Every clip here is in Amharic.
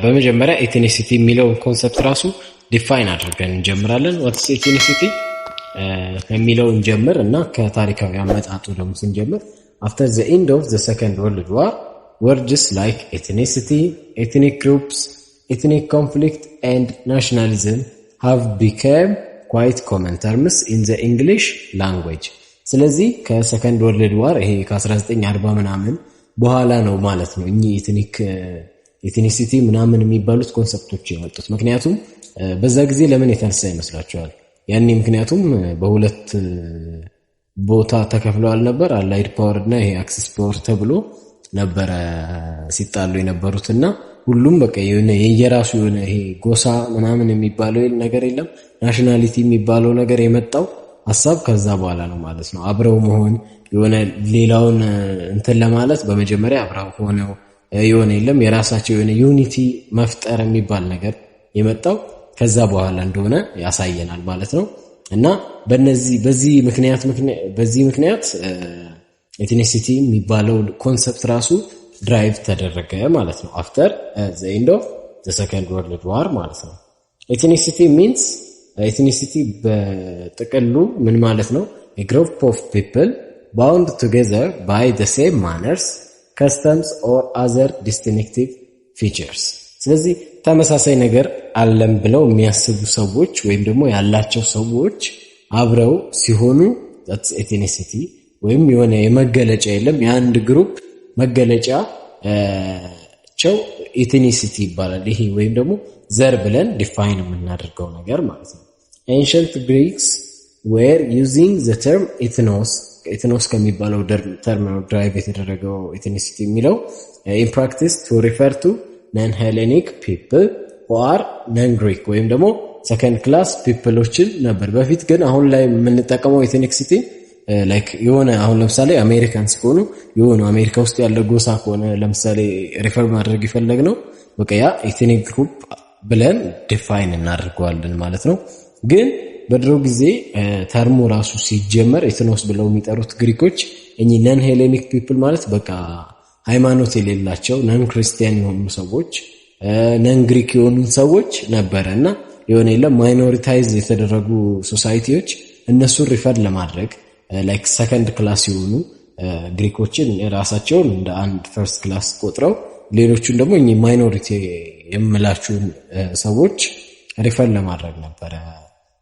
በመጀመሪያ ኤትኒሲቲ የሚለውን ኮንሰፕት ራሱ ዲፋይን አድርገን እንጀምራለን። ዋትስ ኤትኒሲቲ ከሚለው እንጀምር እና ከታሪካዊ አመጣጡ ደግሞ ስንጀምር after the end of the second world war words like ethnicity, ethnic groups, ethnic conflict and nationalism have become quite common terms in the English language. ስለዚህ ከሰከንድ ወርልድ ዋር ይሄ ከ1940 ምናምን በኋላ ነው ማለት ነው እኚህ ኤትኒሲቲ ምናምን የሚባሉት ኮንሰፕቶች የመጡት። ምክንያቱም በዛ ጊዜ ለምን የተነሳ ይመስላችኋል? ያኔ ምክንያቱም በሁለት ቦታ ተከፍለዋል ነበር። አላይድ ፓወር እና ይሄ አክሲስ ፓወር ተብሎ ነበር ሲጣሉ የነበሩትና ሁሉም በቃ የየራሱ የሆነ ይሄ ጎሳ ምናምን የሚባለው ነገር የለም። ናሽናሊቲ የሚባለው ነገር የመጣው ሐሳብ ከዛ በኋላ ነው ማለት ነው። አብረው መሆን የሆነ ሌላውን እንትን ለማለት በመጀመሪያ አብረው ሆነው የሆነ የለም የራሳቸው የሆነ ዩኒቲ መፍጠር የሚባል ነገር የመጣው ከዛ በኋላ እንደሆነ ያሳየናል ማለት ነው። እና በዚህ ምክንያት ኤትኒሲቲ የሚባለው ኮንሰፕት ራሱ ድራይቭ ተደረገ ማለት ነው after the end of the second world war ማለት ነው። ኤትኒሲቲ በጥቅሉ ምን ማለት ነው? a group of people bound together by the same manners, customs or other distinctive features. ስለዚህ ተመሳሳይ ነገር አለም ብለው የሚያስቡ ሰዎች ወይም ደግሞ ያላቸው ሰዎች አብረው ሲሆኑ that's ethnicity ወይም የሆነ የመገለጫ የለም የአንድ ግሩፕ መገለጫቸው ኤትኒሲቲ ይባላል። ይሄ ወይም ደግሞ ዘር ብለን ዲፋይን የምናደርገው ነገር ማለት ነው። ancient Greeks were using the term ethnos ከሚባለው ተርም ነው ድራይቭ የተደረገው ኤትኒሲቲ የሚለው in practice to refer to non-Hellenic people who are non-Greek ወይም ደግሞ second class peopleዎችን ነበር በፊት። ግን አሁን ላይ የምንጠቀመው ኤትኒሲቲ ላይክ የሆነ አሁን ለምሳሌ አሜሪካንስ ከሆኑ የሆነ አሜሪካ ውስጥ ያለ ጎሳ ከሆነ ለምሳሌ ሪፈር ማድረግ ይፈልገው በቃ ያ ኤትኒክ ግሩፕ ብለን ዲፋይን እናደርገዋለን ማለት ነው። ግን በድሮ ጊዜ ተርሙ ራሱ ሲጀመር ኤትኖስ ብለው የሚጠሩት ግሪኮች እኚህ ነን ሄሌኒክ ፒፕል ማለት በቃ ሃይማኖት የሌላቸው ነን ክርስቲያን የሆኑ ሰዎች ነን ግሪክ የሆኑ ሰዎች ነበርና የሆነ የለም ማይኖሪታይዝ የተደረጉ ሶሳይቲዎች እነሱን ሪፈር ለማድረግ ላይክ ሰከንድ ክላስ የሆኑ ግሪኮችን ራሳቸውን እንደ አንድ ፈርስት ክላስ ቆጥረው ሌሎቹን ደግሞ እኚህ ማይኖሪቲ የምላችሁ ሰዎች ሪፈር ለማድረግ ነበር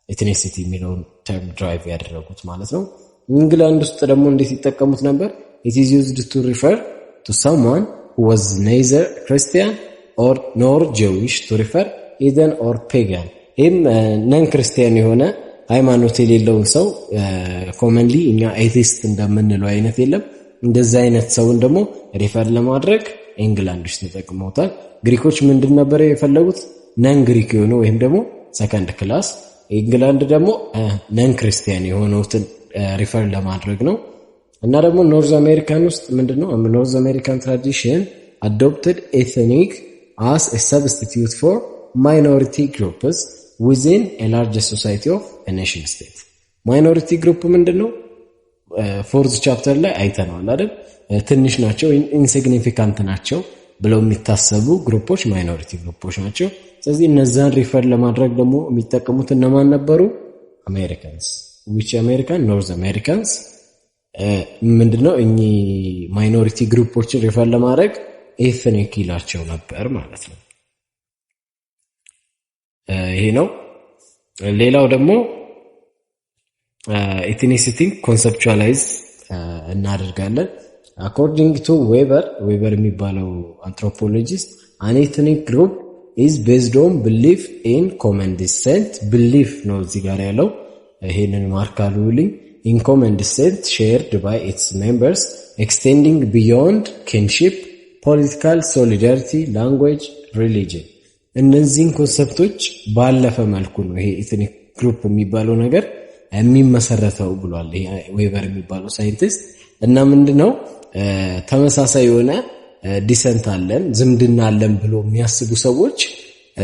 ኤትኒሲቲ የሚለውን ተርም ድራይቭ ያደረጉት ማለት ነው። እንግላንድ ውስጥ ደግሞ እንዴት ይጠቀሙት ነበር? it is used to refer to someone who was neither Christian or nor Jewish to refer heathen or pagan. ይህም ነን ክርስቲያን የሆነ ሃይማኖት የሌለውን ሰው ኮመንሊ እኛ ኤቲስት እንደምንለው አይነት የለም እንደዛ አይነት ሰውን ደግሞ ሪፈር ለማድረግ እንግላንድ ውስጥ ተጠቅመውታል። ግሪኮች ምንድን ነበር የፈለጉት? ነን ግሪክ የሆኑ ወይም ደግሞ ሰከንድ ክላስ፣ እንግላንድ ደግሞ ነን ክርስቲያን የሆኑትን ሪፈር ለማድረግ ነው። እና ደግሞ ኖርዝ አሜሪካን ውስጥ ምንድነው ኖርዝ አሜሪካን ትራዲሽን adopted ethnic as a substitute for minority groups within a larger society of a nation state. minority group ምንድነው? ፎርዝ ቻፕተር ላይ አይተናል አይደል? ትንሽ ናቸው ኢንሲግኒፊካንት ናቸው ብለው የሚታሰቡ ግሩፖች ማይኖሪቲ ግሩፖች ናቸው። ስለዚህ እነዛን ሪፈር ለማድረግ ደግሞ የሚጠቀሙት እነማን ነበሩ? አሜሪካንስ which American North Americans ምንድነው እኚህ ማይኖሪቲ ግሩፖችን ሪፈር ለማድረግ ኤትኒክ ይላቸው ነበር ማለት ነው። ይሄ ነው። ሌላው ደግሞ ኤትኒሲቲ ኮንሰፕቹአላይዝ እናደርጋለን። according to Weber የሚባለው አንትሮፖሎጂስት an ethnic group is based on belief in common descent belief ነው እዚህ ጋር ያለው ይሄንን ማርካሉልኝ in common descent shared by its members extending beyond kinship, political solidarity, language, religion. እነዚህን ኮንሰፕቶች ባለፈ መልኩ ነው ይሄ ኤትኒክ ግሩፕ የሚባለው ነገር የሚመሰረተው ብሏል ይሄ ዌበር የሚባለው ሳይንቲስት። እና ምንድነው ተመሳሳይ የሆነ ዲሰንት አለን ዝምድና አለን ብሎ የሚያስቡ ሰዎች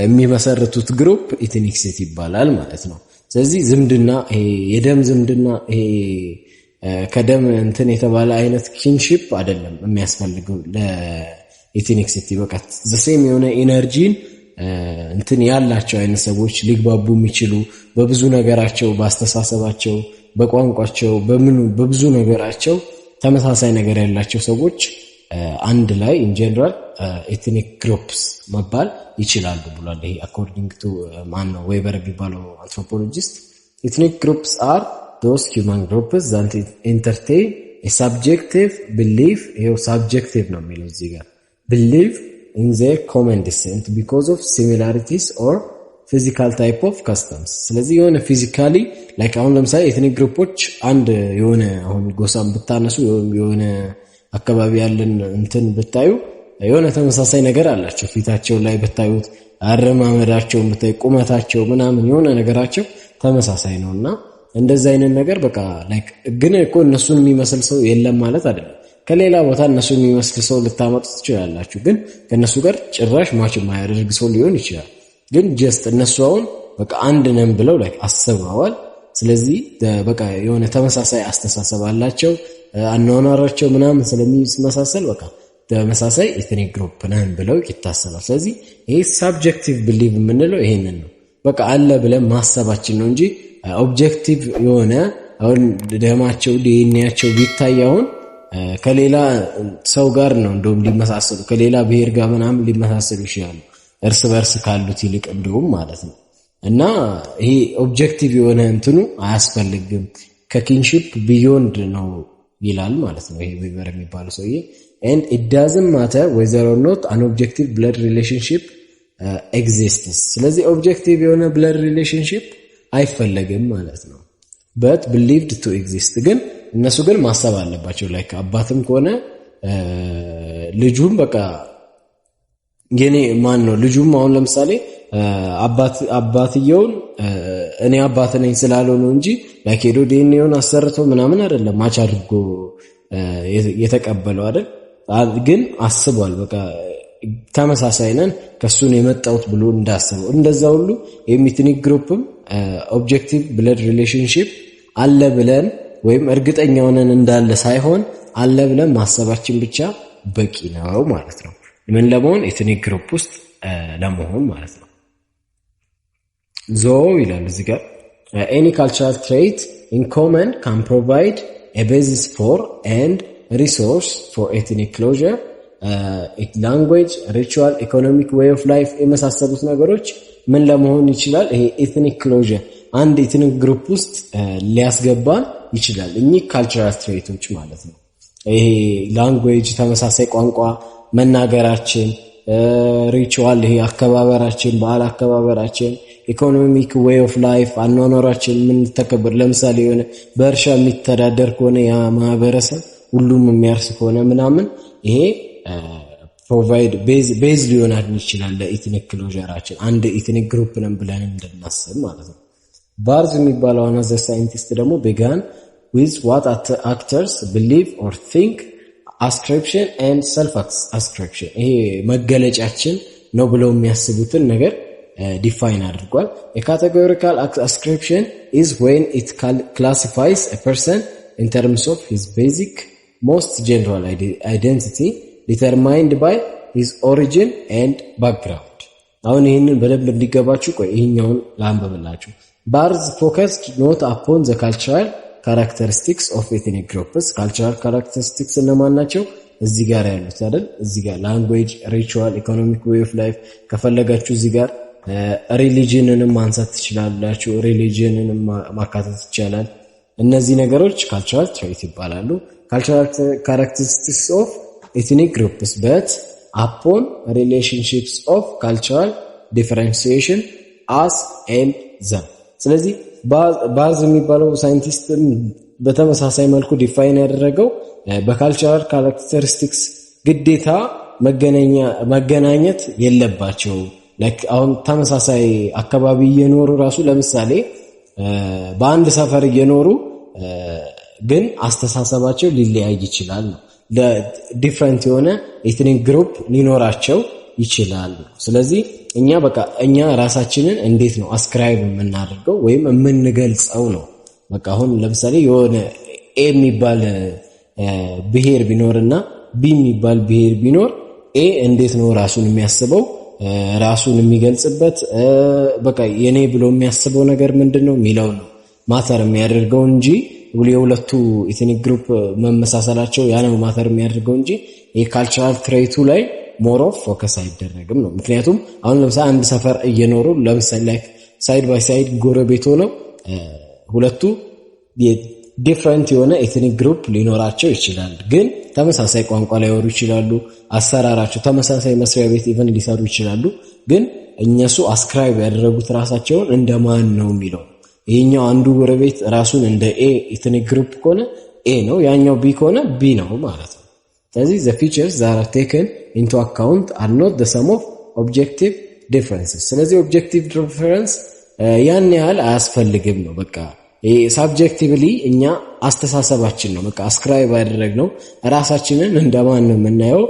የሚመሰርቱት ግሩፕ ኤትኒክሲቲ ይባላል ማለት ነው። ስለዚህ ዝምድና ይሄ የደም ዝምድና ይሄ ከደም እንትን የተባለ አይነት ኪንሺፕ አይደለም የሚያስፈልገው ኢትኒክሲቲ በቃ ዘሴም የሆነ ኢነርጂን እንትን ያላቸው አይነት ሰዎች ሊግባቡ የሚችሉ በብዙ ነገራቸው በአስተሳሰባቸው በቋንቋቸው በብዙ ነገራቸው ተመሳሳይ ነገር ያላቸው ሰዎች አንድ ላይ ኢን ጀነራል ኤትኒክ ግሩፕስ መባል ይችላሉ ብሏል። ይሄ አኮርዲንግ ቱ ማን ነው ዌበር የሚባለው አንትሮፖሎጂስት ኤትኒክ ግሩፕስ አር those human groups that entertain a subjective belief ይሄው subjective ነው የሚለው እዚህ ጋር believe in their common descent because of similarities or physical type of customs ስለዚህ የሆነ physically like አሁን ለምሳሌ ኤትኒክ ግሩፖች አንድ የሆነ አሁን ጎሳም ብታነሱ የሆነ አካባቢ ያለን እንትን ብታዩ የሆነ ተመሳሳይ ነገር አላቸው ፊታቸው ላይ ብታዩት አረማመዳቸው ብታይ ቁመታቸው ምናምን የሆነ ነገራቸው ተመሳሳይ ነውና እንደዛ አይነት ነገር በቃ ላይክ ግን እኮ እነሱን የሚመስል ሰው የለም ማለት አይደለም ከሌላ ቦታ እነሱን የሚመስል ሰው ልታመጡ ትችላላችሁ ግን ከነሱ ጋር ጭራሽ ማች የማያደርግ ሰው ሊሆን ይችላል ግን ጀስት እነሱ አሁን በቃ አንድ ነን ብለው ላይክ አስበዋል ስለዚህ በቃ የሆነ ተመሳሳይ አስተሳሰብ አላቸው አኗኗራቸው ምናምን ስለሚመሳሰል በቃ ተመሳሳይ ኤትኒክ ግሩፕ ነን ብለው ይታሰባል ስለዚህ ይሄ ሳብጀክቲቭ ቢሊቭ የምንለው ይሄንን ነው በቃ አለ ብለን ማሰባችን ነው እንጂ ኦብጀክቲቭ የሆነ አሁን ደማቸው ዲኤንኤያቸው ቢታያውን ከሌላ ሰው ጋር ነው እንደውም ሊመሳሰሉ ከሌላ ብሔር ጋር ምናምን ሊመሳሰሉ ይችላሉ እርስ በርስ ካሉት ይልቅ እንደውም ማለት ነው እና ይሄ ኦብጀክቲቭ የሆነ እንትኑ አያስፈልግም ከኪንሺፕ ቢዮንድ ነው ይላል ማለት ነው ይሄ ዌበር የሚባለው ሰውዬ and it doesn't matter whether or not an objective blood relationship exists ስለዚህ ኦብጀክቲቭ የሆነ blood relationship አይፈለግም ማለት ነው but believed to exist ግን እነሱ ግን ማሰብ አለባቸው ላይክ አባትም ከሆነ ልጁም በቃ የኔ ማን ነው ልጁም አሁን ለምሳሌ አባትየውን እኔ አባት ነኝ ስላለው ነው እንጂ ላይክ ሄዶ ዲኤንኤውን አሰርቶ ምናምን አይደለም ማች አድርጎ የተቀበለው አይደል ግን አስቧል በቃ ተመሳሳይ ነን ከሱን የመጣውት ብሎ እንዳሰበው እንደዛ ሁሉ ኤትኒክ ግሩፕም ኦብጀክቲቭ ብለድ ሪሌሽንሺፕ አለ ብለን ወይም እርግጠኛ ሆነን እንዳለ ሳይሆን አለ ብለን ማሰባችን ብቻ በቂ ነው ማለት ነው ምን ለመሆን ኤትኒክ ግሩፕ ውስጥ ለመሆን ማለት ነው ዞ ይላል እዚህ ጋር any cultural trait in common can provide a basis for and resource for ethnic closure language ritual economic way of life የመሳሰሉት ነገሮች ምን ለመሆን ይችላል ይሄ ኤትኒክ ክሎዥር አንድ ኤትኒክ ግሩፕ ውስጥ ሊያስገባን ይችላል እኚህ ካልቸራል ትሬቶች ማለት ነው ይሄ ላንጉዌጅ ተመሳሳይ ቋንቋ መናገራችን ሪቹዋል ይሄ አከባበራችን በዓል አከባበራችን ኢኮኖሚክ ዌይ ኦፍ ላይፍ አኗኗራችን ምን ተከበር ለምሳሌ የሆነ በእርሻ የሚተዳደር ከሆነ ያ ማህበረሰብ ሁሉም የሚያርስ ከሆነ ምናምን ይሄ ፕሮቫይድ ቤዝ ሊሆናል ይችላል ለኤትኒክ ክሎዥራችን አንድ ኤትኒክ ግሩፕ ነን ብለን እንድናስብ ማለት ነው ባርዝ የሚባለው አናዘር ሳይንቲስት ደግሞ began with what actors believe or think ascription and self ascription ይሄ መገለጫችን ነው ብለው የሚያስቡትን ነገር ዲፋይን አድርጓል a categorical ascription is when it classifies a person in terms of his basic most general identity determined by his origin and background አሁን ይሄንን በደንብ እንዲገባችሁ ቆይ ይሄኛውን ላንብብላችሁ Barth focused not upon the cultural characteristics of ethnic groups cultural characteristics እነማን ናቸው እዚህ ጋር ያሉት አይደል እዚህ ጋር language ritual economic way of life ከፈለጋችሁ እዚህ ጋር ሪሊጂንንም ማንሳት ትችላላችሁ ሪሊጂንንም ማካተት ይቻላል እነዚህ ነገሮች cultural trait ይባላሉ cultural characteristics of ethnic groups but upon relationships of cultural differentiation us and them ስለዚህ ባዝ የሚባለው ሳይንቲስት በተመሳሳይ መልኩ ዲፋይን ያደረገው በካልቸራል ካራክተሪስቲክስ ግዴታ መገናኘት የለባቸው ላይክ አሁን ተመሳሳይ አካባቢ እየኖሩ ራሱ ለምሳሌ በአንድ ሰፈር እየኖሩ ግን አስተሳሰባቸው ሊለያይ ይችላል ነው ለዲፈረንት የሆነ ኤትኒክ ግሩፕ ሊኖራቸው ይችላል ስለዚህ እኛ ራሳችንን እንዴት ነው አስክራይብ የምናደርገው ወይም የምንገልጸው ነው በቃ አሁን ለምሳሌ የሆነ ኤ የሚባል ብሄር ቢኖርና ቢ የሚባል ብሄር ቢኖር ኤ እንዴት ነው ራሱን የሚያስበው ራሱን የሚገልጽበት በቃ የኔ ብሎ የሚያስበው ነገር ምንድነው የሚለው ነው ማተር የሚያደርገው እንጂ የሁለቱ ኢትኒክ ግሩፕ መመሳሰላቸው ያ ነው ማተር የሚያደርገው እንጂ የካልቸራል ትሬቱ ላይ ሞር ኦፍ ፎከስ አይደረግም ነው። ምክንያቱም አሁን ለምሳሌ አንድ ሰፈር እየኖሩ ለምሳሌ ላይክ ሳይድ ባይ ሳይድ ጎረቤት ሆነው ሁለቱ ዲፍረንት የሆነ ኤትኒክ ግሩፕ ሊኖራቸው ይችላል፣ ግን ተመሳሳይ ቋንቋ ሊያወሩ ይችላሉ። አሰራራቸው ተመሳሳይ መስሪያ ቤት ኢቨን ሊሰሩ ይችላሉ፣ ግን እነሱ አስክራይብ ያደረጉት ራሳቸውን እንደማን ነው የሚለው ይሄኛው አንዱ ጎረቤት ራሱን እንደ ኤ ኤትኒክ ግሩፕ ከሆነ ኤ ነው፣ ያኛው ቢ ከሆነ ቢ ነው ማለት ነው። ስለዚህ the features that are taken into account are not the sum of objective differences። ስለዚህ ኦብጀክቲቭ ዲፈረንስ ያን ያህል አያስፈልግም ነው። በቃ ሳብጀክቲቭሊ እኛ አስተሳሰባችን ነው በቃ አስክራይብ ያደረግነው ራሳችንን እንደማን ነው የምናየው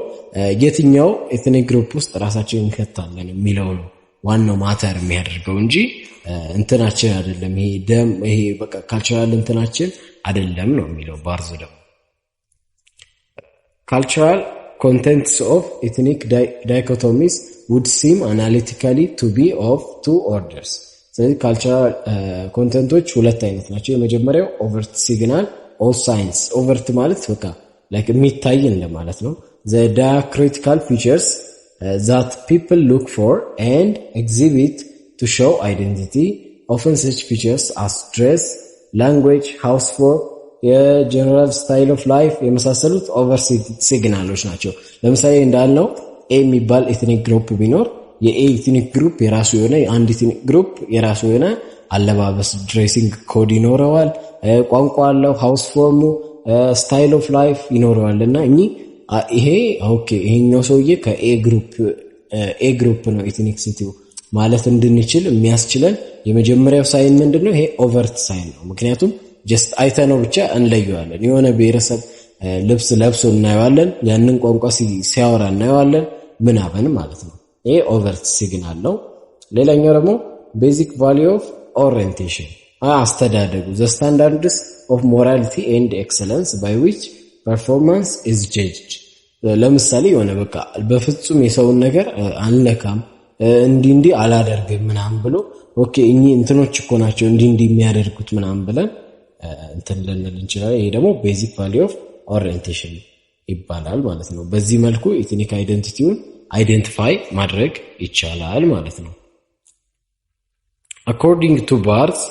የትኛው ኤትኒክ ግሩፕ ውስጥ ራሳችንን እንከታለን የሚለው ነው ዋናው ማተር የሚያደርገው እንጂ እንትናችን አይደለም። ይሄ በቃ ካልቸራል እንትናችን አይደለም ነው የሚለው ባርዝ ደግሞ cultural contents of ethnic dichotomies would seem analytically to be of two orders። ስለዚህ ካልቸራል ኮንቴንቶች ሁለት አይነት ናቸው። የመጀመሪያው ኦቨርት ሲግናል ኦር ሳይንስ። ኦቨርት ማለት በቃ ላይክ የሚታይ እንደማለት ነው። the diacritical features that people look for and exhibit to show identity. Often such features as dress, language, housework, የጀነራል ስታይል ኦፍ ላይፍ የመሳሰሉት ኦቨር ሲግናሎች ናቸው። ለምሳሌ እንዳልነው ኤ የሚባል ኤትኒክ ግሩፕ ቢኖር የኤ ኤትኒክ ግሩፕ የራሱ የሆነ የአንድ ኤትኒክ ግሩፕ የራሱ የሆነ አለባበስ ድሬሲንግ ኮድ ይኖረዋል፣ ቋንቋ አለው፣ ሃውስ ፎርሙ፣ ስታይል ኦፍ ላይፍ ይኖረዋል እና ይሄ ኦኬ ይሄኛው ሰውዬ ከኤ ግሩፕ ነው ኤትኒክ ሲቲው ማለት እንድንችል የሚያስችለን የመጀመሪያው ሳይን ምንድነው? ይሄ ኦቨርት ሳይን ነው። ምክንያቱም ጀስት አይተነው ብቻ እንለየዋለን። የሆነ ብሔረሰብ ልብስ ለብሶ እናየዋለን፣ ያንን ቋንቋ ሲያወራ እናየዋለን ምናምን ማለት ነው። ይሄ ኦቨርት ሲግናል ነው። ሌላኛው ደግሞ ቤዚክ ቫልዩ ኦፍ ኦሪየንቴሽን አስተዳደጉ the standards of morality and excellence by which performance is judged። ለምሳሌ የሆነ በቃ በፍጹም የሰውን ነገር አልነካም እንዲህ አላደርግም ምናምን ብሎ ኦኬ እኚህ እንትኖች እኮ ናቸው እንዲህ የሚያደርጉት ምናምን ብለን እንትን ልንል እንችላለን። ይሄ ደግሞ ቤዚክ ቫልዩ ኦፍ ኦሪየንቴሽን ይባላል ማለት ነው። በዚህ መልኩ ኤትኒክ አይደንቲቲውን አይደንቲፋይ ማድረግ ይቻላል ማለት ነው። According to Barth,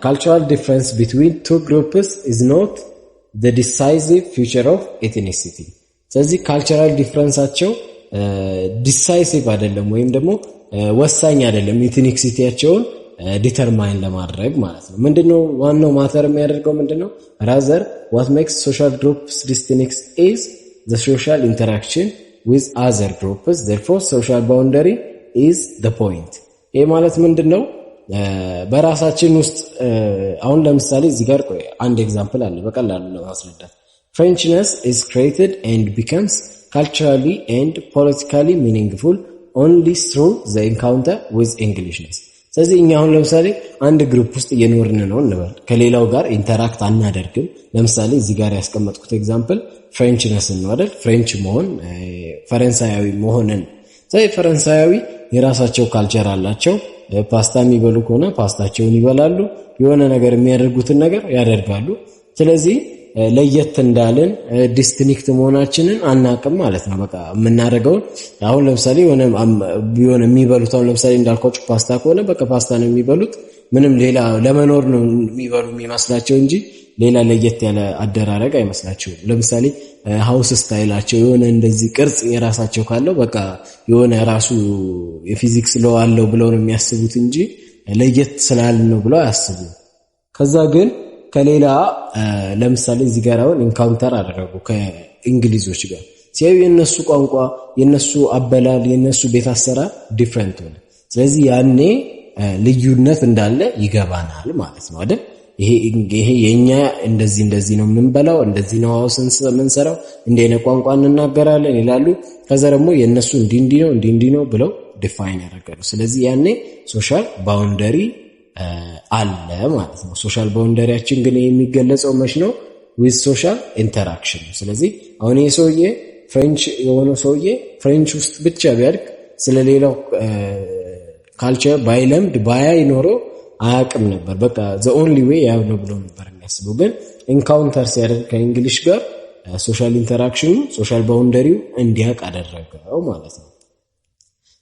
cultural difference between two groups is not the decisive feature of ethnicity። ስለዚህ ካልቸራል ዲፍረንሳቸው ዲሳይሲቭ አይደለም ወይም ደግሞ ወሳኝ አይደለም ኤትኒክሲቲያቸውን ዲተርማይን ለማድረግ ማለት ነው። ምንድነው ዋናው ማተር የሚያደርገው ምንድነው? rather what makes social groups distinct is the social interaction with other groups, therefore social boundary is the point። ይሄ ማለት ምንድነው? በራሳችን ውስጥ አሁን ለምሳሌ እዚህ ጋር ቆይ አንድ ኤግዛምፕል አለ በቀላሉ ለማስረዳት። Frenchness is created and becomes culturally and politically meaningful only through the encounter with Englishness። ስለዚህ እኛ አሁን ለምሳሌ አንድ ግሩፕ ውስጥ እየኖርን ነው እንበል፣ ከሌላው ጋር ኢንተራክት አናደርግም። ለምሳሌ እዚህ ጋር ያስቀመጥኩት ኤግዛምፕል ፍሬንችነስ ነው አይደል? ፍሬንች መሆን ፈረንሳያዊ መሆንን። ስለዚህ ፈረንሳያዊ የራሳቸው ካልቸር አላቸው። ፓስታ የሚበሉ ከሆነ ፓስታቸውን ይበላሉ፣ የሆነ ነገር የሚያደርጉትን ነገር ያደርጋሉ። ስለዚህ ለየት እንዳልን ዲስቲንክት መሆናችንን አናቅም ማለት ነው። በቃ የምናደርገውን አሁን ለምሳሌ የሆነ የሚበሉት አሁን ለምሳሌ እንዳልኳችሁ ፓስታ ከሆነ በቃ ፓስታ ነው የሚበሉት። ምንም ሌላ ለመኖር ነው የሚበሉ የሚመስላቸው እንጂ ሌላ ለየት ያለ አደራረግ አይመስላቸውም። ለምሳሌ ሃውስ ስታይላቸው የሆነ እንደዚህ ቅርጽ የራሳቸው ካለው በቃ የሆነ ራሱ የፊዚክስ ሎ አለው ብለው ነው የሚያስቡት እንጂ ለየት ስላልን ነው ብለው አያስቡም። ከዛ ግን ከሌላ ለምሳሌ እዚህ ጋር አሁን ኢንካውንተር አደረጉ ከእንግሊዞች ጋር ሲያዩ የነሱ ቋንቋ፣ የነሱ አበላል፣ የነሱ ቤት አሰራር ዲፍረንት ሆነ። ስለዚህ ያኔ ልዩነት እንዳለ ይገባናል ማለት ነው አይደል? ይሄ የኛ እንደዚህ ነው የምንበላው፣ እንደዚህ ነው ሃውስንስ የምንሰራው፣ እንዲህ አይነት ቋንቋ እንናገራለን ይላሉ። ከዛ ደግሞ የነሱ እንዲህ ነው ብለው ዲፋይን ያደርጋሉ። ስለዚህ ያኔ ሶሻል ባውንደሪ አለ ማለት ነው። ሶሻል ባውንደሪያችን ግን የሚገለጸው መች ነው? ዊዝ ሶሻል ኢንተራክሽን። ስለዚህ አሁን ይሄ ሰውዬ ፍሬንች የሆነ ሰውዬ ፍሬንች ውስጥ ብቻ ቢያድግ ስለሌላው ካልቸር ባይለምድ ባይኖረው አያውቅም ነበር። በቃ ዘ ኦንሊ ዌይ ያው ነው ብሎ ነበር የሚያስበው። ግን ኢንካውንተር ሲያደርግ ከእንግሊሽ ጋር ሶሻል ኢንተራክሽኑ ሶሻል ባውንደሪው እንዲያውቅ አደረገው ማለት ነው።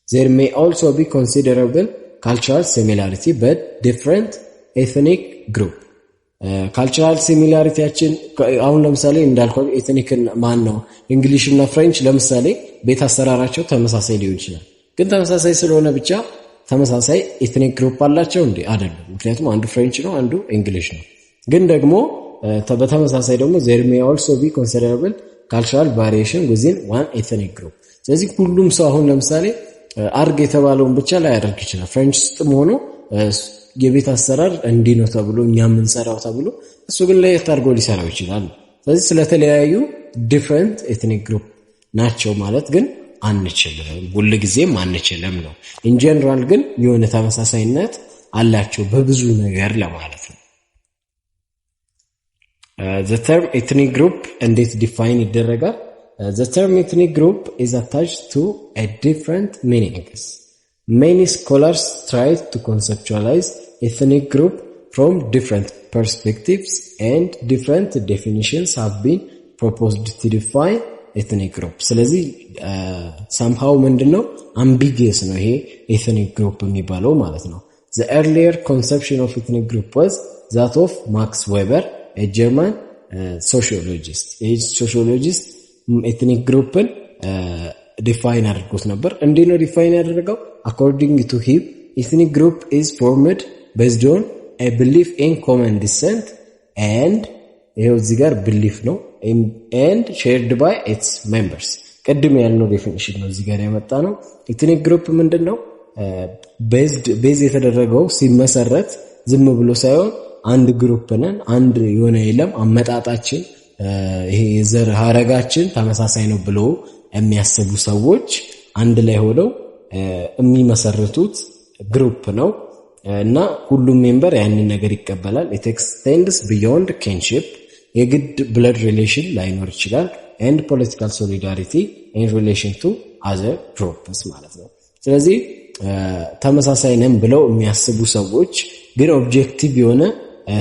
There may also be considerable cultural similarity but different ethnic group. ካልቸራል ሲሚላሪቲያችን አሁን ለምሳሌ እንዳልኳው ኤትኒክ ማን ነው እንግሊሽ እና ፍሬንች ለምሳሌ ቤት አሰራራቸው ተመሳሳይ ሊሆን ይችላል። ግን ተመሳሳይ ስለሆነ ብቻ ተመሳሳይ ኤትኒክ ግሩፕ አላቸው እንዴ? አይደለም። ምክንያቱም አንዱ ፍሬንች ነው፣ አንዱ እንግሊሽ ነው። ግን ደግሞ በተመሳሳይ ደግሞ there may also be considerable cultural variation within one ethnic group። ስለዚህ ሁሉም ሰው አሁን ለምሳሌ አርግ የተባለውን ብቻ ላይ ያደርግ ይችላል። ፍሬንች ውስጥም ሆኖ የቤት አሰራር እንዲህ ነው ተብሎ እኛ የምንሰራው ተብሎ እሱ ግን ለየት አድርጎ ሊሰራው ይችላል። ስለዚህ ስለተለያዩ ዲፈረንት ኤትኒክ ግሩፕ ናቸው ማለት ግን አንችልም፣ ሁሉ ጊዜም አንችልም ነው። ኢን ጀነራል ግን የሆነ ተመሳሳይነት አላቸው በብዙ ነገር ለማለት ነው። the term ethnic group እንዴት ዲፋይን ይደረጋል? the term ethnic group is attached to a different meanings. Many scholars try to conceptualize ethnic group from different perspectives and different definitions have been proposed to define ethnic group. ስለዚህ somehow ምንድነው ambiguous ነው ይሄ ethnic group የሚባለው ማለት ነው። The earlier conception of ethnic group was that of Max Weber, a German sociologist. A sociologist ethnic groupን ዲፋይን አድርጎት ነበር። እንዴት ነው ዲፋይን ያደረገው? according to him ethnic group is formed based on a belief in common descent and ይሄው እዚህ ጋር belief ነው and shared by its members። ቀድም ያልነው ዴፊኒሽን ነው እዚህ ጋር ያመጣ ነው። ethnic group ምንድነው? ቤዝ የተደረገው ሲመሰረት ዝም ብሎ ሳይሆን አንድ ግሩፕ ነን፣ አንድ የሆነ የለም አመጣጣችን ይሄ የዘር ሐረጋችን ተመሳሳይ ነው ብሎ የሚያስቡ ሰዎች አንድ ላይ ሆነው የሚመሰርቱት ግሩፕ ነው እና ሁሉም ሜምበር ያንን ነገር ይቀበላል። it extends beyond kinship የግድ blood relation ላይኖር ይችላል and political solidarity in relation to other groups ማለት ነው። ስለዚህ ተመሳሳይ ነን ብለው የሚያስቡ ሰዎች ግን ኦብጀክቲቭ የሆነ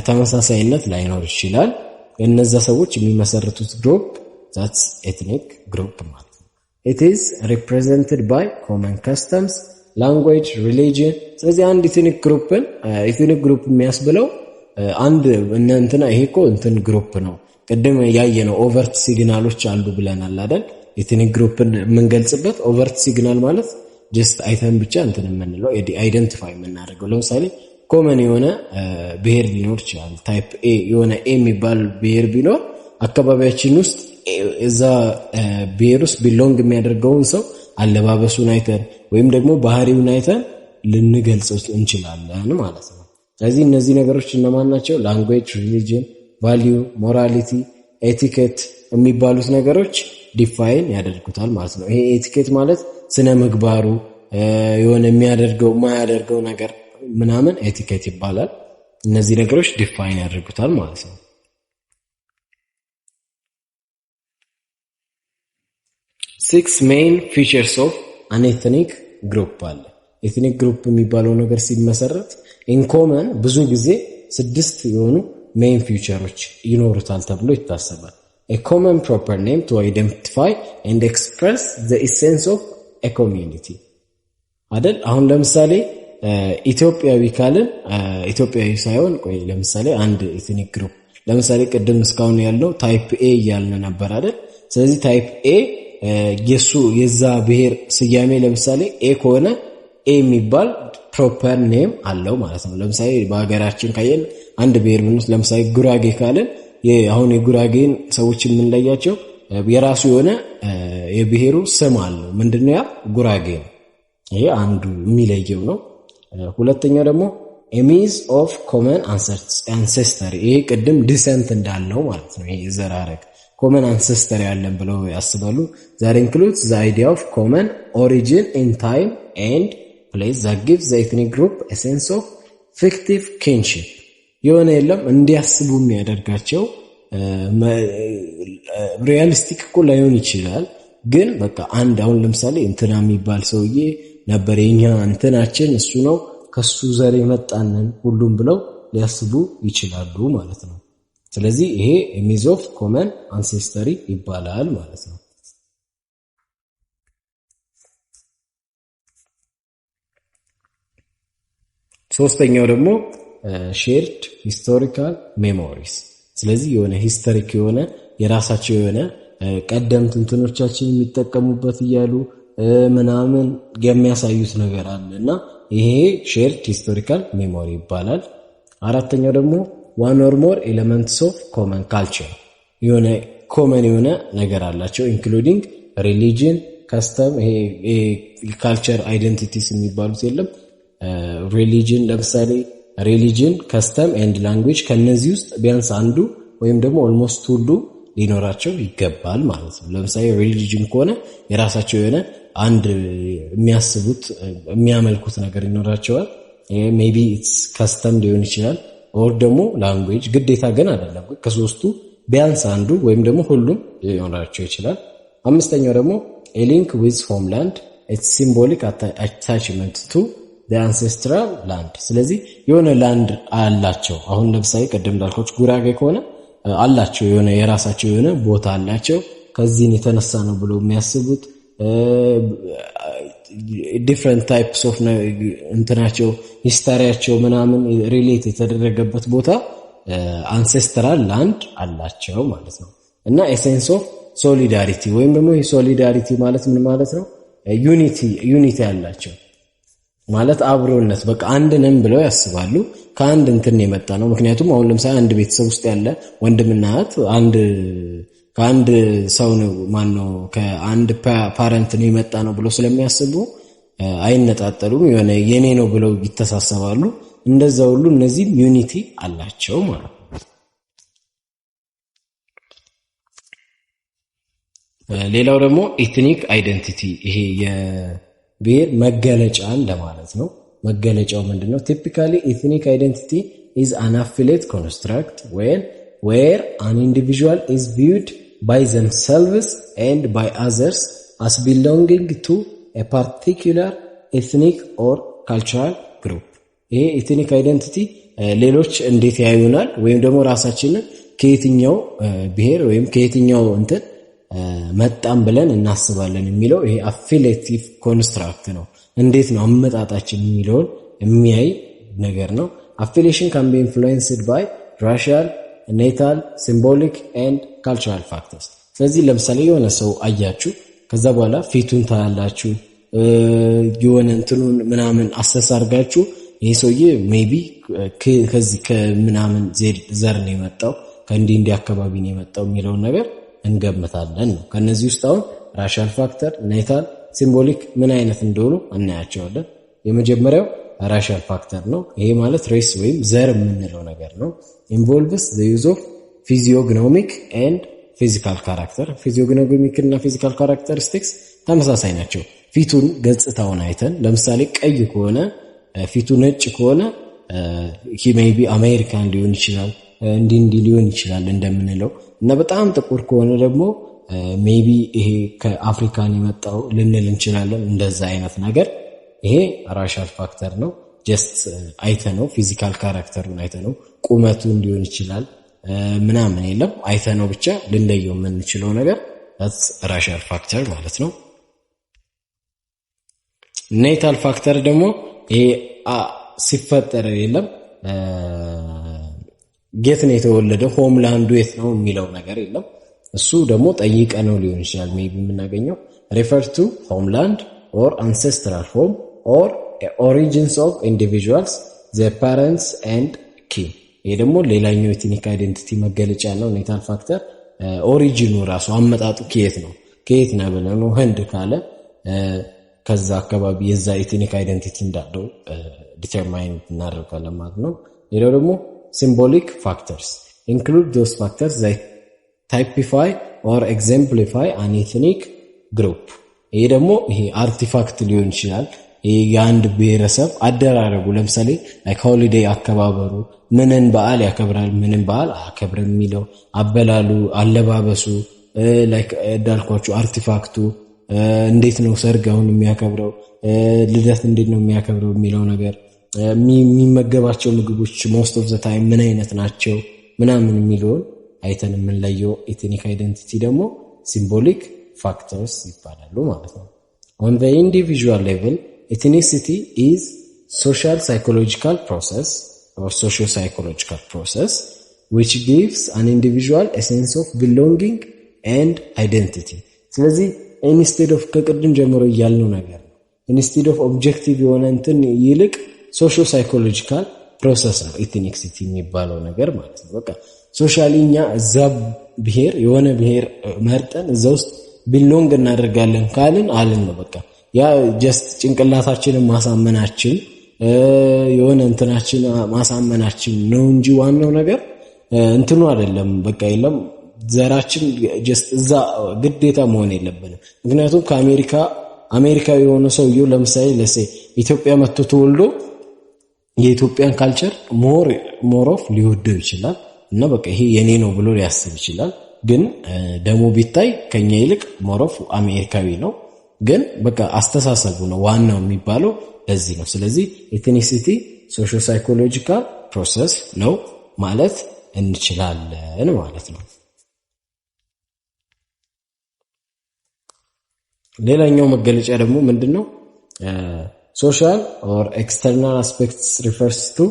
ተመሳሳይነት ላይኖር ይችላል። እነዛ ሰዎች የሚመሰርቱት ግሩፕ that's ethnic group ማለት ነው። it is represented by common customs, language, religion። ስለዚህ አንድ ethnic group የሚያስብለው አንድ እንትና ይሄ እኮ እንትን ግሩፕ ነው። ቀደም ያየነው ኦቨርት ሲግናሎች አሉ ብለናል አይደል? ethnic groupን የምንገልጽበት ኦቨርት ሲግናል ማለት ጀስት አይተን ብቻ እንትን የምንለው አይደንቲፋይ የምናደርገው። ለምሳሌ ኮመን የሆነ ብሄር ሊኖር ይችላል። ታይፕ ኤ የሆነ ኤ የሚባል ብሄር ቢኖር አካባቢያችን ውስጥ እዛ ብሄር ውስጥ ቢሎንግ የሚያደርገውን ሰው አለባበሱን አይተን ወይም ደግሞ ባህሪውን አይተን ልንገልጸው እንችላለን ማለት ነው። ስለዚህ እነዚህ ነገሮች እነማን ናቸው? ላንጉዌጅ፣ ሪሊጅን፣ ቫልዩ፣ ሞራሊቲ፣ ኤቲኬት የሚባሉት ነገሮች ዲፋይን ያደርጉታል ማለት ነው። ይሄ ኤቲኬት ማለት ስነ ምግባሩ የሆነ የሚያደርገው የማያደርገው ነገር ምናምን ኤቲኬት ይባላል። እነዚህ ነገሮች ዲፋይን ያደርጉታል ማለት ነው። 6 main features of an ethnic group አለ። ኤትኒክ ግሩፕ የሚባለው ነገር ሲመሰረት in common ብዙ ጊዜ 6 የሆኑ main features ይኖሩታል ተብሎ ይታሰባል። a common proper name to identify and express the essence of a community አይደል? አሁን ለምሳሌ ኢትዮጵያዊ ካልን ኢትዮጵያዊ ሳይሆን ቆይ ለምሳሌ አንድ ኤትኒክ ግሩፕ ለምሳሌ ቅድም እስካሁን ያለው ታይፕ ኤ እያልን ነበር አይደል? ስለዚህ ታይፕ ኤ የዛ ብሔር ስያሜ ለምሳሌ ኤ ከሆነ ኤ የሚባል ፕሮፐር ኔም አለው ማለት ነው። ለምሳሌ በሀገራችን ካየን አንድ ብሔር ብንወስድ ለምሳሌ ጉራጌ ካልን አሁን የጉራጌን ሰዎች የምንለያቸው የራሱ የሆነ የብሔሩ ስም አለው። ምንድነው ያ? ጉራጌ ነው። ይሄ አንዱ የሚለየው ነው። ሁለተኛው ደግሞ ኤሚዝ ኦፍ ኮመን አንሴስተሪ ይሄ ቅድም ዲሰንት እንዳለው ማለት ነው። ይሄ ዘር ሐረግ ኮመን አንሴስተሪ ያለን ብለው ያስባሉ። that includes the idea of common origin in time and place that gives the ethnic group a sense of fictive kinship የሆነ የለም እንዲያስቡ የሚያደርጋቸው ሪያሊስቲክ እኮ ላይሆን ይችላል ግን በቃ አንድ አሁን ለምሳሌ እንትና የሚባል ሰውዬ ነበር የኛ እንትናችን እሱ ነው ከሱ ዘር የመጣንን ሁሉም ብለው ሊያስቡ ይችላሉ ማለት ነው። ስለዚህ ይሄ ሚዝ ኦፍ ኮመን አንሴስተሪ ይባላል ማለት ነው። ሶስተኛው ደግሞ ሼርድ ሂስቶሪካል ሜሞሪስ። ስለዚህ የሆነ ሂስቶሪክ የሆነ የራሳቸው የሆነ ቀደምት እንትኖቻችን የሚጠቀሙበት እያሉ ምናምን የሚያሳዩት ነገር አለና ይሄ ሼርድ ሂስቶሪካል ሜሞሪ ይባላል። አራተኛው ደግሞ one or more elements of common culture የሆነ ኮመን የሆነ ነገር አላቸው ኢንክሉዲንግ ሪሊጅን ከስተም ይሄ ካልቸር አይደንቲቲስ የሚባሉት የለም ሪሊጅን ለምሳሌ ሪሊጅን ከስተም ኤንድ ላንጉዌጅ ከነዚህ ውስጥ ቢያንስ አንዱ ወይም ደግሞ ኦልሞስት ሁሉ ሊኖራቸው ይገባል ማለት ነው። ለምሳሌ ሪሊጅን ከሆነ የራሳቸው የሆነ አንድ የሚያስቡት የሚያመልኩት ነገር ይኖራቸዋል። ሜቢ ኢትስ ከስተም ሊሆን ይችላል ኦር ደግሞ ላንጉዌጅ ግዴታ ግን አይደለም። ከሶስቱ ቢያንስ አንዱ ወይም ደግሞ ሁሉም ሊኖራቸው ይችላል። አምስተኛው ደግሞ a link with homeland its symbolic attachment to the ancestral land። ስለዚህ የሆነ ላንድ አላቸው። አሁን ለምሳሌ ቀደም እንዳልኳችሁ ጉራጌ ከሆነ አላቸው የሆነ የራሳቸው የሆነ ቦታ አላቸው ከዚህን የተነሳ ነው ብለው የሚያስቡት different types of እንትናቸው ሂስቶሪያቸው ምናምን ሪሌት የተደረገበት ቦታ ancestral land አላቸው ማለት ነው። እና essence of solidarity ወይም ደግሞ solidarity ማለት ምን ማለት ነው? ዩኒቲ ያላቸው ማለት አብሮነት በቃ አንድ ነን ብለው ያስባሉ። ከአንድ እንትን የመጣ ነው። ምክንያቱም አሁን ለምሳሌ አንድ ቤተሰብ ውስጥ ያለ ወንድምና እህት ከአንድ ሰው ነው ማነው ከአንድ ፓረንት ነው የመጣ ነው ብለው ስለሚያስቡ አይነጣጠሉም። የሆነ የኔ ነው ብለው ይተሳሰባሉ። እንደዛ ሁሉ እነዚህም ዩኒቲ አላቸው ማለት ነው። ሌላው ደግሞ ኢትኒክ አይደንቲቲ ይሄ የብሔር መገለጫ እንደማለት ነው። መገለጫው ምንድነው? ቲፒካሊ ኢትኒክ አይደንቲቲ is an affiliate construct where an individual is viewed by themselves and by others as belonging to a particular ethnic or cultural group። ይሄ ኢትኒክ አይደንቲቲ ሌሎች እንዴት ያዩናል ወይም ደግሞ ራሳችንን ከየትኛው ብሔር ወይም ከየትኛው እንትን መጣም ብለን እናስባለን የሚለው ይሄ አፊሌቲቭ ኮንስትራክት ነው። እንዴት ነው አመጣጣችን የሚለውን የሚያይ ነገር ነው። affiliation can be influenced by racial, natal, symbolic and cultural factors። ስለዚህ ለምሳሌ የሆነ ሰው አያችሁ ከዛ በኋላ ፊቱን ታያላችሁ የሆነ እንትኑን ምናምን አሰስ አድርጋችሁ ይሄ ሰውዬ ሜቢ ከዚህ ከምናምን ዘር ነው የመጣው ከእንዲህ አካባቢ ነው የመጣው የሚለውን ነገር እንገምታለን ነው። ከነዚህ ውስጥ አሁን ራሻል ፋክተር፣ ኔታል፣ ሲምቦሊክ ምን አይነት እንደሆኑ እናያቸዋለን። የመጀመሪያው ራሻል ፋክተር ነው። ይሄ ማለት ሬስ ወይም ዘር የምንለው ነገር ነው። ኢንቮልቭስ ዘ ዩዝ ኦፍ ፊዚዮግኖሚክ ኤንድ ፊዚካል ካራክተር። ፊዚዮግኖሚክ እና ፊዚካል ካራክተሪስቲክስ ተመሳሳይ ናቸው። ፊቱን ገጽታውን አይተን ለምሳሌ ቀይ ከሆነ ፊቱ ነጭ ከሆነ ሂ ሜይ ቢ አሜሪካን ሊሆን ይችላል እንዲህ ሊሆን ይችላል እንደምንለው እና በጣም ጥቁር ከሆነ ደግሞ ሜቢ ይሄ ከአፍሪካን የመጣው ልንል እንችላለን። እንደዛ አይነት ነገር ይሄ ራሻል ፋክተር ነው። ጀስት አይተነው ፊዚካል ካራክተሩን አይተነው ቁመቱን ሊሆን ይችላል ምናምን የለም አይተነው ብቻ ልንለየው የምንችለው ነገር that's ራሻል ፋክተር ማለት ነው። ኔታል ፋክተር ደግሞ ይሄ ሲፈጠር የለም የት ነው የተወለደው ሆምላንዱ የት ነው የሚለው ነገር የለም። እሱ ደግሞ ጠይቀ ነው ሊሆን ይችላል ሜቢ የምናገኘው refer to homeland or ancestral home or origins of individuals, their parents and kin። ይሄ ደግሞ ሌላኛው ኢትኒክ አይደንቲቲ መገለጫ ነው። ኔታል ፋክተር ኦሪጂኑ ራሱ አመጣጡ ከየት ነው ብለን ነው ህንድ ካለ ከዛ አካባቢ የዛ ኢትኒክ አይደንቲቲ እንዳለው ዲተርማይን እናደርጋለን ማለት ነው። ሌላው ደግሞ symbolic factors include those factors that typify or exemplify an ethnic group። ይሄ ደግሞ ይሄ አርቲፋክት ሊሆን ይችላል። ይሄ የአንድ ብሔረሰብ አደራረጉ ለምሳሌ like holiday አከባበሩ ምንን በዓል ያከብራል ምንን በዓል አያከብርም የሚለው አበላሉ፣ አለባበሱ፣ ላይክ እንዳልኳችሁ አርቲፋክቱ እንዴት ነው ሰርግ አሁን የሚያከብረው፣ ልደት እንዴት ነው የሚያከብረው የሚለው ነገር፣ የሚመገባቸው ምግቦች ሞስት ኦፍ ዘ ታይም ምን አይነት ናቸው ምናምን የሚለውን አይተን የምንለየው ኤትኒክ አይደንቲቲ ደግሞ ሲምቦሊክ ፋክተርስ ይባላሉ ማለት ነው። On the individual level, ethnicity is social psychological process or socio-psychological process which gives an individual a sense of belonging and identity. ስለዚህ instead of ከቅድም ጀምሮ ያልነው ነገር ነው instead of objective የሆነ እንትን ይልቅ socio-psychological process ነው ethnicity የሚባለው ነገር ማለት ነው። በቃ ሶሻሊ እኛ እዛ ብሔር የሆነ ብሔር መርጠን እዛ ውስጥ ቢሎንግ እናደርጋለን ካልን አልን ነው በቃ ያ ጀስት ጭንቅላታችንን ማሳመናችን የሆነ እንትናችን ማሳመናችን ነው እንጂ ዋናው ነገር እንትኑ አይደለም። በቃ የለም ዘራችን ጀስት እዛ ግዴታ መሆን የለብንም። ምክንያቱም አሜሪካዊ የሆነ ሰውየው ለምሳሌ ኢትዮጵያ መጥቶ ተወልዶ የኢትዮጵያን ካልቸር ሞር ኦፍ ሊወደው ይችላል እና በቃ ይሄ የኔ ነው ብሎ ሊያስብ ይችላል። ግን ደሞ ቢታይ ከኛ ይልቅ ሞር ኦፍ አሜሪካዊ ነው። ግን በቃ አስተሳሰቡ ነው ዋናው የሚባለው ለዚህ ነው። ስለዚህ ኤትኒሲቲ ሶሾ ሳይኮሎጂካል ፕሮሰስ ነው ማለት እንችላለን ማለት ነው። ሌላኛው መገለጫ ደግሞ ምንድነው? ሶሻል ኦር ኤክስተርናል አስፔክትስ ሪፈርስ ቱ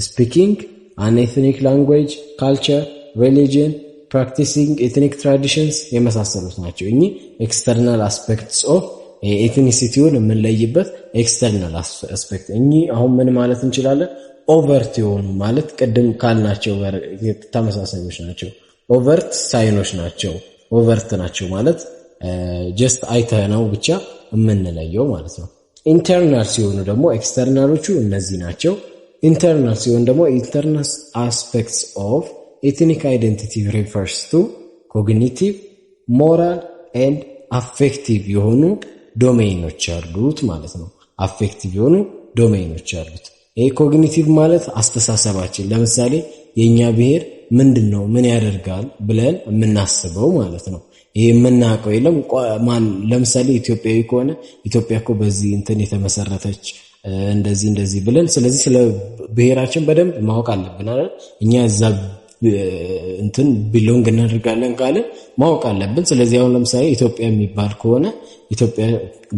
ስፒኪንግ an ethnic language, culture, religion, practicing ethnic traditions የመሳሰሉት ናቸው። እኚህ ኤክስተርናል አስፔክትስ ኦፍ ኤትኒሲቲውን የምንለይበት ኤክስተርናል አስፔክት። እኚህ አሁን ምን ማለት እንችላለን? ኦቨርት የሆኑ ማለት ቅድም ካልናቸው ጋር ተመሳሳዮች ናቸው። ኦቨርት ሳይኖች ናቸው። ኦቨርት ናቸው ማለት ጀስት አይተነው ብቻ የምንለየው ማለት ነው። ኢንተርናል ሲሆኑ ደግሞ ኤክስተርናሎቹ እነዚህ ናቸው። ኢንተርናል ሲሆን ደግሞ ኢንተርናል አስፔክትስ ኦፍ ኤትኒክ አይደንቲቲ ሪፈርስ ቱ ኮግኒቲቭ ሞራል ኤንድ አፌክቲቭ የሆኑ ዶሜይኖች አሉት ማለት ነው። አፌክቲቭ የሆኑ ዶሜይኖች አሉት። ይሄ ኮግኒቲቭ ማለት አስተሳሰባችን፣ ለምሳሌ የኛ ብሔር ምንድነው ምን ያደርጋል ብለን የምናስበው ማለት ነው። ይሄ የምናውቀው የለም ማን ለምሳሌ ኢትዮጵያዊ ከሆነ ኢትዮጵያ እኮ በዚህ እንትን የተመሰረተች እንደዚህ ብለን ስለዚህ ስለ ብሔራችን በደንብ ማወቅ አለብን አይደል? እኛ እዛ እንትን ቢሎንግ እናደርጋለን ካለ ማወቅ አለብን። ስለዚህ አሁን ለምሳሌ ኢትዮጵያ የሚባል ከሆነ ኢትዮጵያ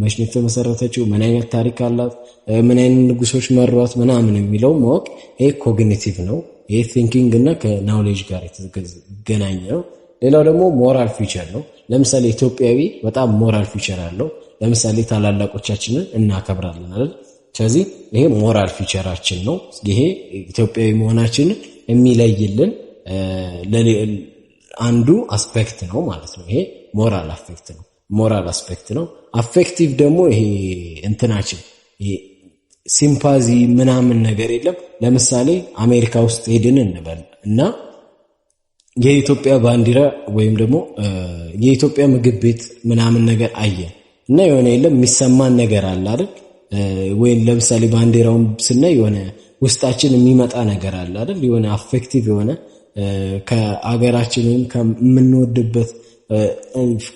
መቼ ነው የተመሰረተችው፣ ምን አይነት ታሪክ አላት፣ ምን አይነት ንጉሶች መሯት ምናምን የሚለው ማወቅ ይሄ ኮግኒቲቭ ነው። ይሄ ቲንኪንግ እና ከናውሌጅ ጋር የተገናኘ ነው። ሌላው ደግሞ ሞራል ፊቸር ነው። ለምሳሌ ኢትዮጵያዊ በጣም ሞራል ፊቸር አለው። ለምሳሌ ታላላቆቻችንን እናከብራለን አይደል? ስለዚህ ይሄ ሞራል ፊቸራችን ነው። ይሄ ኢትዮጵያዊ መሆናችንን የሚለይልን አንዱ አስፔክት ነው ማለት ነው። ይሄ ሞራል አስፔክት ነው። አፌክቲቭ ደግሞ ይሄ እንትናችን ይሄ ሲምፓዚ ምናምን ነገር የለም። ለምሳሌ አሜሪካ ውስጥ ሄድን እንበል እና የኢትዮጵያ ባንዲራ ወይም ደግሞ የኢትዮጵያ ምግብ ቤት ምናምን ነገር አየን እና የሆነ የለም የሚሰማን ነገር አለ አይደል? ወይ ለምሳሌ ባንዲራውን ስናይ የሆነ ውስጣችን የሚመጣ ነገር አለ አይደል? የሆነ አፌክቲቭ የሆነ ከአገራችንን ከምንወድበት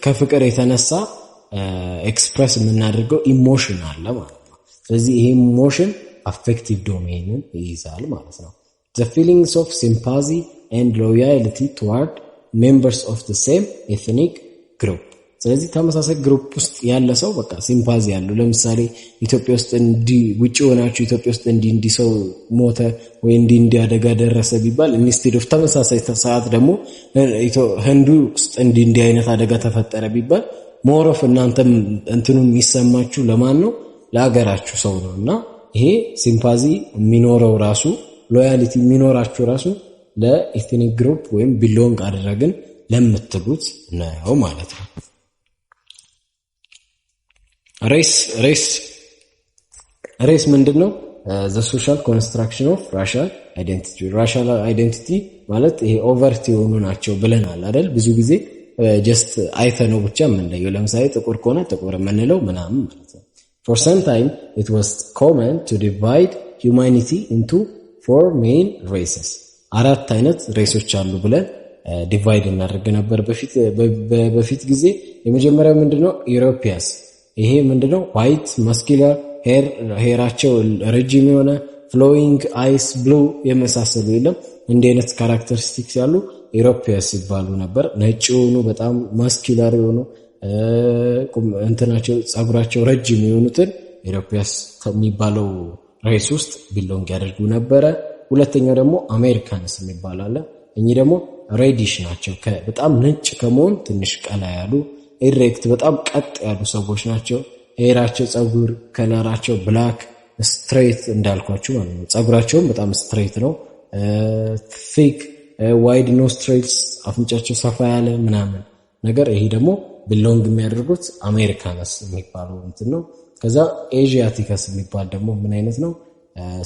ከፍቅር የተነሳ ኤክስፕረስ የምናደርገው ኢሞሽን አለ ማለት ነው። ስለዚህ ይሄ ኢሞሽን አፌክቲቭ ዶሜይንን ይይዛል ማለት ነው። the feelings of sympathy and loyalty toward members of the same ethnic group ስለዚህ ተመሳሳይ ግሩፕ ውስጥ ያለ ሰው በቃ ሲምፓዚ ያለው ለምሳሌ ኢትዮጵያ ውስጥ ውጪ ሆናችሁ ኢትዮጵያ ውስጥ እንዲ ሰው ሞተ ወይ እንዲ አደጋ ደረሰ ቢባል ኢንስቲድ ኦፍ ተመሳሳይ ሰዓት ደግሞ ህንዱ ውስጥ እንዲ አይነት አደጋ ተፈጠረ ቢባል ሞር ኦፍ እናንተም እንትኑ የሚሰማችሁ ለማን ነው? ለሀገራችሁ ሰው ነውና ይሄ ሲምፓዚ የሚኖረው ራሱ ሎያሊቲ የሚኖራችሁ ራሱ ለኤትኒክ ግሩፕ ወይም ቢሎንግ አደረግን ለምትሉት ነው ማለት ነው። ሬስ ምንድነው? the social construction of racial identity ማለት ይሄ ኦቨርት የሆኑ ናቸው ብለናል አይደል? ብዙ ጊዜ ጀስት አይተነው ብቻ የምንለየው ለምሳሌ ጥቁር ከሆነ ጥቁር የምንለው ምናምን ማለት ነው። for some time it was common to divide humanity into 4 main races አራት አይነት ሬሶች አሉ ብለን ዲቫይድ እናደርግ ነበር በፊት ጊዜ። የመጀመሪያው ምንድነው ኢሮፒያስ። ይሄ ምንድነው ዋይት ማስኩላር ሄራቸው ረጅም የሆነ ፍሎዊንግ አይስ ብሉ የመሳሰሉ የለም እንዲህ አይነት ካራክተሪስቲክስ ያሉ ኢሮፒያስ ይባሉ ነበር። ነጭ የሆኑ በጣም ማስኩላር የሆኑ እንትናቸው ጸጉራቸው ረጅም የሆኑትን ኢሮፒያስ ከሚባለው ሬስ ውስጥ ቢሎንግ ያደርጉ ነበረ። ሁለተኛው ደግሞ አሜሪካንስ የሚባል አለ። እኚህ ደግሞ ሬዲሽ ናቸው። በጣም ነጭ ከመሆን ትንሽ ቀላ ያሉ ኢሬክት በጣም ቀጥ ያሉ ሰዎች ናቸው። ሄራቸው ጸጉር ከለራቸው ብላክ ስትሬት እንዳልኳችሁ ማለት ነው። ጸጉራቸውም በጣም ስትሬት ነው። ቲክ ዋይድ ኖስትሪልስ አፍንጫቸው ሰፋ ያለ ምናምን ነገር። ይሄ ደግሞ ቢሎንግ የሚያደርጉት አሜሪካንስ የሚባለው እንትን ነው። ከዛ ኤዥያቲከስ የሚባል ደግሞ ምን አይነት ነው?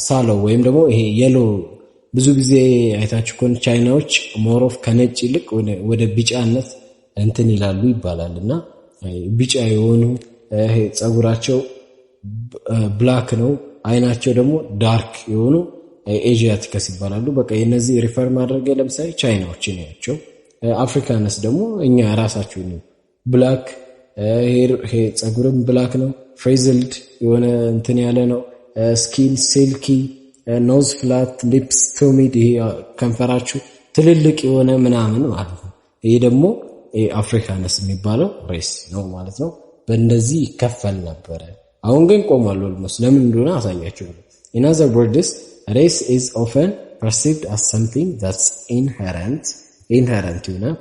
ሳሎ ወይም ደግሞ ይሄ የሎ ብዙ ጊዜ አይታችሁ ከሆነ ቻይናዎች ሞሮፍ ከነጭ ይልቅ ወደ ቢጫነት እንትን ይላሉ ይባላል እና ቢጫ የሆኑ ጸጉራቸው ብላክ ነው። አይናቸው ደግሞ ዳርክ የሆኑ ኤዥያቲከስ ይባላሉ። በቃ የነዚህ ሪፈር ማድረግ ለምሳሌ ቻይናዎችን ያቸው። አፍሪካንስ ደግሞ እኛ ራሳችሁ ነው። ብላክ ሄር ጸጉርም ብላክ ነው። ፍሬዝልድ የሆነ እንትን ያለ ነው። ስኪን ሲልኪ፣ ኖዝ ፍላት፣ ሊፕስ ቱሚድ፣ ይሄ ከንፈራችሁ ትልልቅ የሆነ ምናምን ማለት ነው። ይሄ ደግሞ አፍሪካንስ የሚባለው ሬስ ነው ማለት ነው። በእንደዚህ ይከፈል ነበረ። አሁን ግን ቆሟል ኦልሞስት። ለምን እንደሆነ አሳያችሁ። in other words race is often perceived as something that's inherent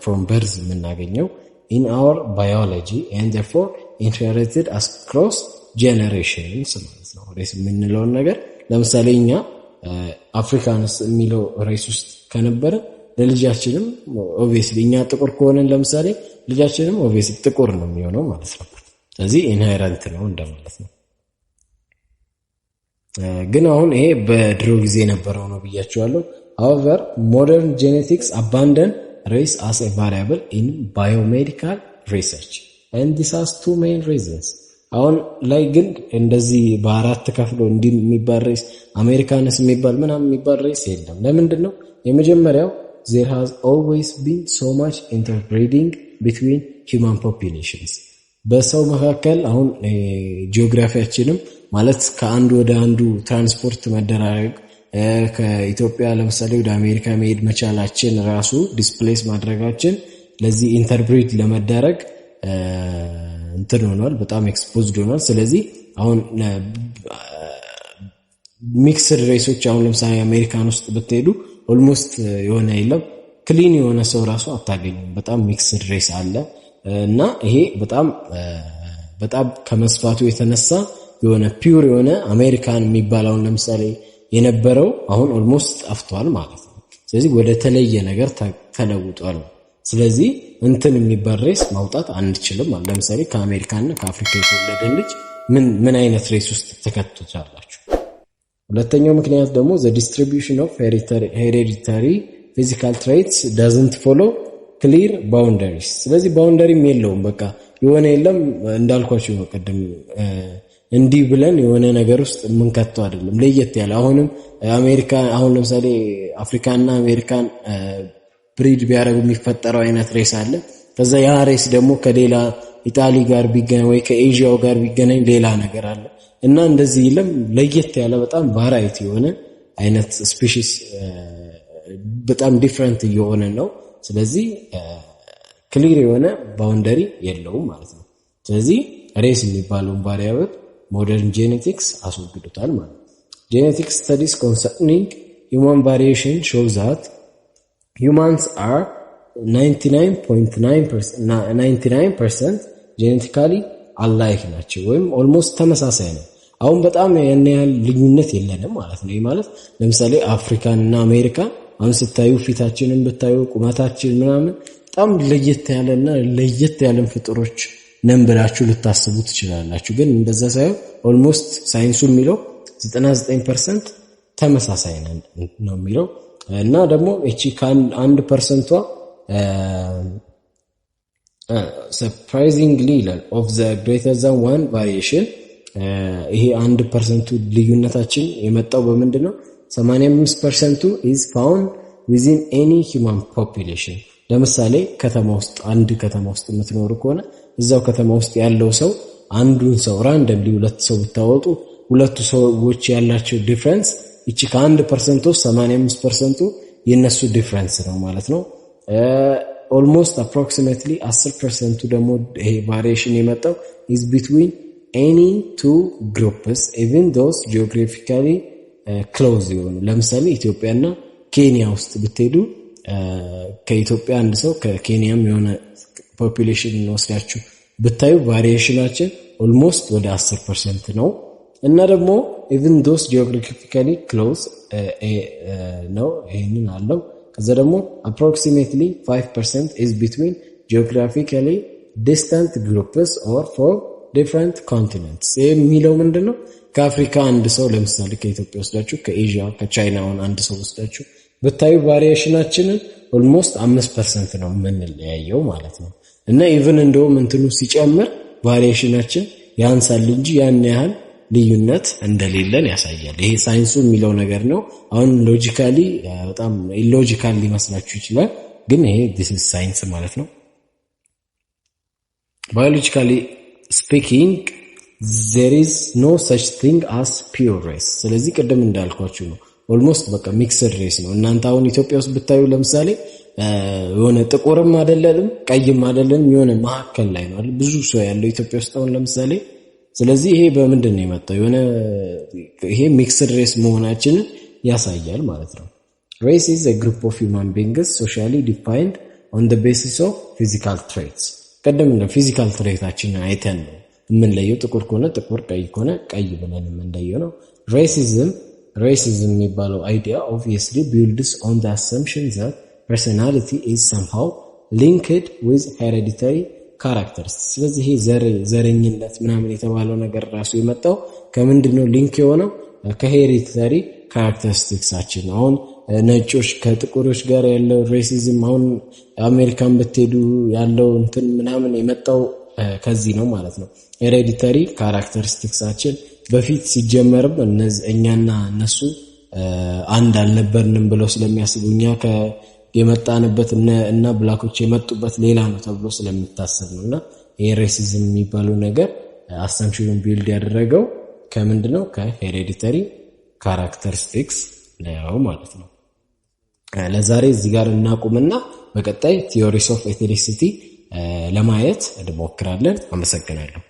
from birth የምናገኘው in our biology and therefore inherited across generations ማለት ነው። ሬስ የምንለውን ነገር ለምሳሌ እኛ አፍሪካንስ የሚለው ሬስ ውስጥ ከነበረ ለልጃችንም ኦብቪየስሊ እኛ ጥቁር ከሆነን ለምሳሌ ልጃችንም ኦብቪየስሊ ጥቁር ነው የሚሆነው ማለት ነው። ስለዚህ ኢንሄረንት ነው እንደማለት ነው። ግን አሁን ይሄ በድሮ ጊዜ የነበረው ነው ብያችኋለሁ። however modern genetics abandon race as a variable in biomedical research and this has two main reasons. አሁን ላይ ግን እንደዚህ በአራት ከፍሎ እንዲህ የሚባል ሬስ አሜሪካንስ የሚባል ምናምን የሚባል ሬስ የለም። ለምንድን ነው? የመጀመሪያው there has always been so much interbreeding between human populations. በሰው መካከል አሁን ጂኦግራፊያችንም ማለት ከአንዱ ወደ አንዱ ትራንስፖርት መደራረግ ከኢትዮጵያ ለምሳሌ ወደ አሜሪካ መሄድ መቻላችን ራሱ ዲስፕሌስ ማድረጋችን ለዚህ ኢንተርብሪድ ለመደረግ እንትን ሆኗል፣ በጣም ኤክስፖዝድ ሆኗል። ስለዚህ አሁን ሚክስድ ሬሶች አሁን ለምሳሌ አሜሪካን ውስጥ ብትሄዱ ኦልሞስት የሆነ የለም ክሊን የሆነ ሰው ራሱ አታገኙም። በጣም ሚክስድ ሬስ አለ እና ይሄ በጣም ከመስፋቱ የተነሳ የሆነ ፒውር የሆነ አሜሪካን የሚባለውን ለምሳሌ የነበረው አሁን ኦልሞስት ጠፍቷል ማለት ነው። ስለዚህ ወደ ተለየ ነገር ተለውጧል። ስለዚህ እንትን የሚባል ሬስ ማውጣት አንችልም ማለት ለምሳሌ ከአሜሪካና ከአፍሪካ የተወለደ ልጅ ምን አይነት ሬስ ውስጥ ተከትቷላችሁ? ሁለተኛው ምክንያት ደግሞ the distribution of hereditary physical traits doesn't follow clear boundaries. ስለዚህ ባውንደሪም የለውም። በቃ የሆነ የለም እንዳልኳችሁ ነው ቀደም እንዲህ ብለን የሆነ ነገር ውስጥ የምንከተው አይደለም። ለየት ያለ አሁንም አሜሪካ አሁን ለምሳሌ አፍሪካና አሜሪካን ብሪድ ቢያረጉ የሚፈጠረው አይነት ሬስ አለ። ከዛ ያ ሬስ ደግሞ ከሌላ ኢጣሊ ጋር ቢገናኝ ወይ ከኤዥያው ጋር ቢገናኝ ሌላ ነገር አለ እና እንደዚህ ይለም ለየት ያለ በጣም ቫራይቲ የሆነ አይነት ስፔሺስ በጣም ዲፈረንት እየሆነ ነው። ስለዚህ ክሊር የሆነ ባውንደሪ የለውም ማለት ነው። ስለዚህ ሬስ የሚባለውን ቫሪያብል ሞደርን ጄኔቲክስ አስወግዶታል ማለት ነው። ጄኔቲክ ስተዲስ ኮንሰርኒንግ human variation shows that humans are 99.9% genetically alike ናቸው ወይም ኦልሞስት ተመሳሳይ ነው። አሁን በጣም ያን ያህል ልዩነት የለንም ማለት ነው። ይሄ ማለት ለምሳሌ አፍሪካን እና አሜሪካን አሁን ስታዩ ፊታችንን ብታዩ ቁመታችን ምናምን በጣም ለየት ያለና ለየት ያለን ፍጥሮች ነን ብላችሁ ልታስቡ ትችላላችሁ። ግን እንደዛ ሳይሆን ኦልሞስት ሳይንሱ የሚለው 99% ተመሳሳይ ነው የሚለው እና ደግሞ እቺ ከአንድ ፐርሰንቷ surprisingly of the greater than one variation ይሄ 1% ልዩነታችን የመጣው በምንድነው? 85% is found within any human population ለምሳሌ አንድ ከተማ ውስጥ የምትኖሩ ከሆነ እዛው ከተማ ውስጥ ያለው ሰው አንዱን ሰው ራንደምሊ ሁለት ሰው ብታወጡ ሁለቱ ሰዎች ያላቸው ዲፍረንስ እቺ ከ1% ውስጥ 85% የነሱ ዲፍረንስ ነው ማለት ነው። ኦልሞስት አፕሮክሲሜትሊ 10% ደግሞ ይሄ ቫሪዬሽን የመጣው is between any two groups even those geographically close የሆኑ ለምሳሌ ኢትዮጵያና ኬንያ ውስጥ ብትሄዱ ከኢትዮጵያ አንድ ሰው ከኬንያም የሆነ ፖፑሌሽን ወስዳችሁ ብታዩ ቫሪዬሽናችን ኦልሞስት ወደ 10% ነው እና ደግሞ even those geographically close ነው ይሄንን አለው ከዛ ደግሞ approximately 5% is between geographically distant groups or for different continents የሚለው ምንድነው ከአፍሪካ አንድ ሰው ለምሳሌ ከኢትዮጵያ ወስዳችሁ ከኤዥያ ከቻይናውን አንድ ሰው ወስዳችሁ በታዩ ቫሪዬሽናችንን ኦልሞስት 5% ነው የምንለያየው ማለት ነው እና ኢቭን እንደውም እንትኑ ሲጨምር ቫሪዬሽናችን ያንሳል እንጂ ያን ያህል ልዩነት እንደሌለን ያሳያል። ይሄ ሳይንሱ የሚለው ነገር ነው። አሁን ሎጂካሊ በጣም ኢሎጂካል ሊመስላችሁ ይችላል፣ ግን ይሄ this is science ማለት ነው። biologically speaking there is no such thing as pure race። ስለዚህ ቀደም እንዳልኳችሁ ነው ኦልሞስት በቃ ሚክስድ ሬስ ነው። እናንተ አሁን ኢትዮጵያ ውስጥ ብታዩ ለምሳሌ የሆነ ጥቁርም አይደለም ቀይም አይደለም የሆነ መካከል ላይ ነው ብዙ ሰው ያለው ኢትዮጵያ ውስጥ አሁን ለምሳሌ። ስለዚህ ይሄ በምንድን ነው የመጣው? የሆነ ይሄ ሚክስድ ሬስ መሆናችንን ያሳያል ማለት ነው። race is a group of human beings socially defined on the basis of physical traits። ቀደም እንደ ፊዚካል ትሬታችንን አይተን ነው የምንለየው። ጥቁር ከሆነ ጥቁር፣ ቀይ ከሆነ ቀይ ብለን የምንለየው ነው። racism የሚባለው አይዲያ obviously builds on the assumption that personality is somehow linked with hereditary characters። ስለዚህ ይሄ ዘረኝነት ምናምን የተባለው ነገር ራሱ የመጣው ከምንድነው ሊንክ የሆነው? ከሄሪዲተሪ ካራክተሪስቲክሳችን። አሁን ነጮች ከጥቁሮች ጋር ያለው ሬሲዝም አሁን አሜሪካን ብትሄዱ ያለው እንትን ምናምን የመጣው ከዚህ ነው ማለት ነው። ሄሪዲተሪ ካራክተሪስቲክሳችን በፊት ሲጀመርም እኛና እነሱ አንድ አልነበርንም ብለው ስለሚያስቡ እኛ የመጣንበት እና ብላኮች የመጡበት ሌላ ነው ተብሎ ስለሚታሰብ ነውና ይሄ ሬሲዝም የሚባለው ነገር አሳምፕሽኑን ቢልድ ያደረገው ከምንድነው? ከሄሪዲተሪ ካራክተሪስቲክስ ነው ማለት ነው። ለዛሬ እዚህ ጋር እናቁምና በቀጣይ ቲዮሪስ ኦፍ ኤትኒሲቲ ለማየት እንሞክራለን። አመሰግናለሁ።